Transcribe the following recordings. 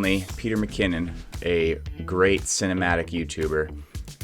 Recently, Peter McKinnon, a great cinematic YouTuber,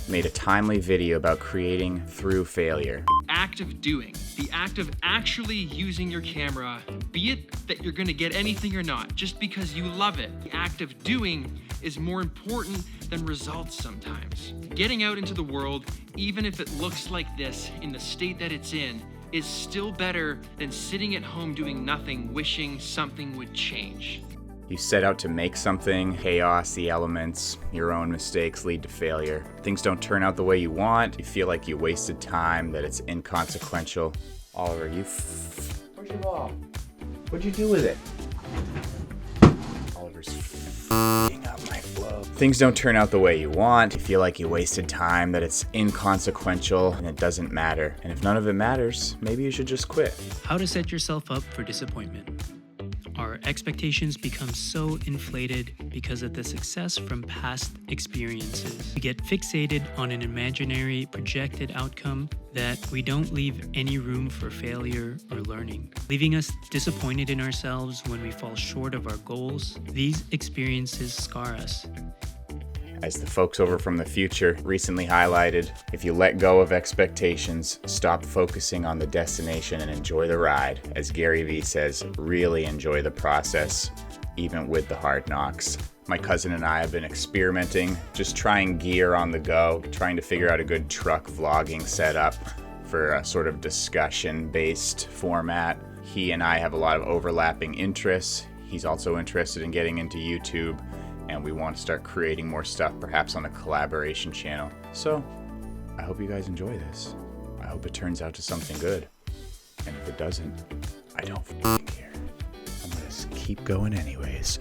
made a timely video about creating through failure. Act of doing, the act of actually using your camera, be it that you're gonna get anything or not, just because you love it. The act of doing is more important than results sometimes. Getting out into the world, even if it looks like this in the state that it's in, is still better than sitting at home doing nothing, wishing something would change. You set out to make something, chaos, the elements, your own mistakes lead to failure. Things don't turn out the way you want, you feel like you wasted time, that it's inconsequential. Oliver, where's your ball? What'd you do with it? Oliver's f***ing up my flow. Things don't turn out the way you want, you feel like you wasted time, that it's inconsequential, and it doesn't matter. And if none of it matters, maybe you should just quit. How to set yourself up for disappointment. Our expectations become so inflated because of the success from past experiences. We get fixated on an imaginary projected outcome that we don't leave any room for failure or learning, leaving us disappointed in ourselves when we fall short of our goals. These experiences scar us. As the folks over from the future recently highlighted, if you let go of expectations, stop focusing on the destination and enjoy the ride. As Gary Vee says, really enjoy the process, even with the hard knocks. My cousin and I have been experimenting, just trying gear on the go, trying to figure out a good truck vlogging setup for a sort of discussion-based format. He and I have a lot of overlapping interests. He's also interested in getting into YouTube, and we want to start creating more stuff, perhaps on a collaboration channel. So, I hope you guys enjoy this. I hope it turns out to something good. And if it doesn't, I don't f***ing care. I'm gonna just keep going anyways.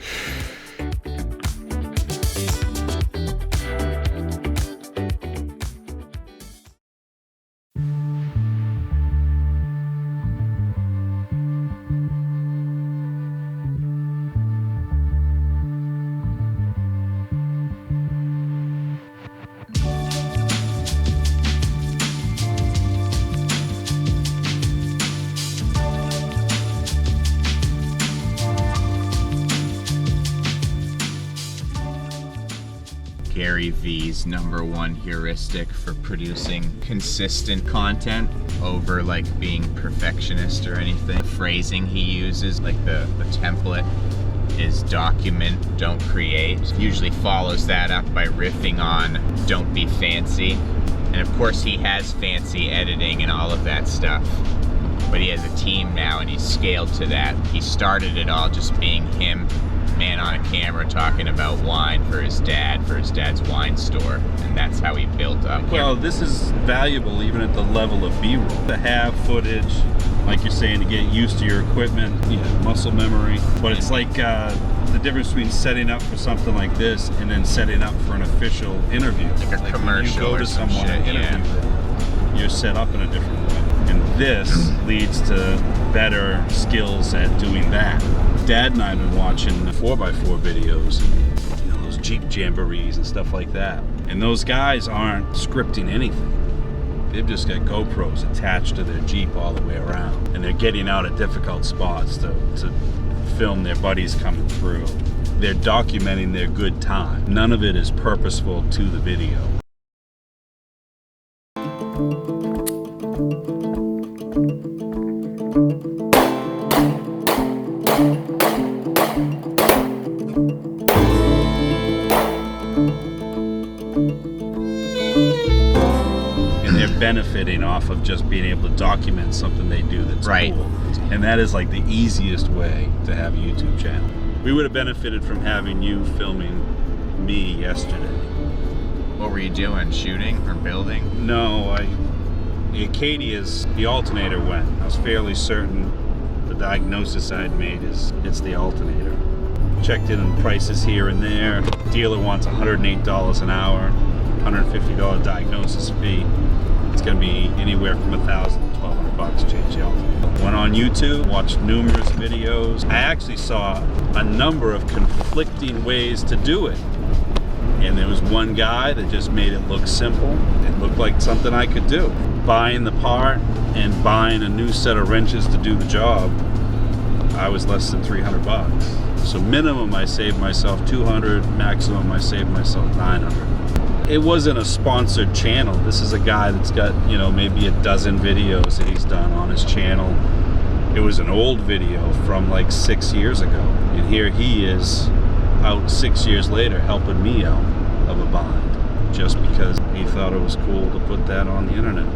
Gary Vee's #1 heuristic for producing consistent content over like being perfectionist or anything. The phrasing he uses, like the template, is document, don't create. Usually follows that up by riffing on don't be fancy. And of course he has fancy editing and all of that stuff. But he has a team now and he's scaled to that. He started it all just being him, man on a camera talking about wine for his dad's wine store, and that's how he built up. Well, this is valuable even at the level of B-roll. To have footage, like you're saying, to get used to your equipment, muscle memory. But it's like the difference between setting up for something like this and then setting up for an official interview. Like a commercial when you go or to some someone shit, and interview them, you're set up in a different way. And this leads to better skills at doing that. Dad and I have been watching 4x4 videos, those Jeep jamborees and stuff like that. And those guys aren't scripting anything. They've just got GoPros attached to their Jeep all the way around. And they're getting out at difficult spots to film their buddies coming through. They're documenting their good time. None of it is purposeful to the video. Benefiting off of just being able to document something they do that's right. Cool. And that is like the easiest way to have a YouTube channel. We would have benefited from having you filming me yesterday. What were you doing? Shooting or building? No, the Acadia's, the alternator went. I was fairly certain the diagnosis I'd made is it's the alternator. Checked in on prices here and there. Dealer wants $108 an hour, $150 diagnosis fee. It's going to be anywhere from $1,000 to $1,200 to change the alternator. Went on YouTube, watched numerous videos. I actually saw a number of conflicting ways to do it. And there was one guy that just made it look simple. It looked like something I could do. Buying the part and buying a new set of wrenches to do the job I was less than 300 bucks. So minimum I saved myself 200, maximum I saved myself 900. It wasn't a sponsored channel. This is a guy that's got, you know, maybe a dozen videos that he's done on his channel. It was an old video from like 6 years ago. And here he is out 6 years later helping me out of a bind just because he thought it was cool to put that on the internet.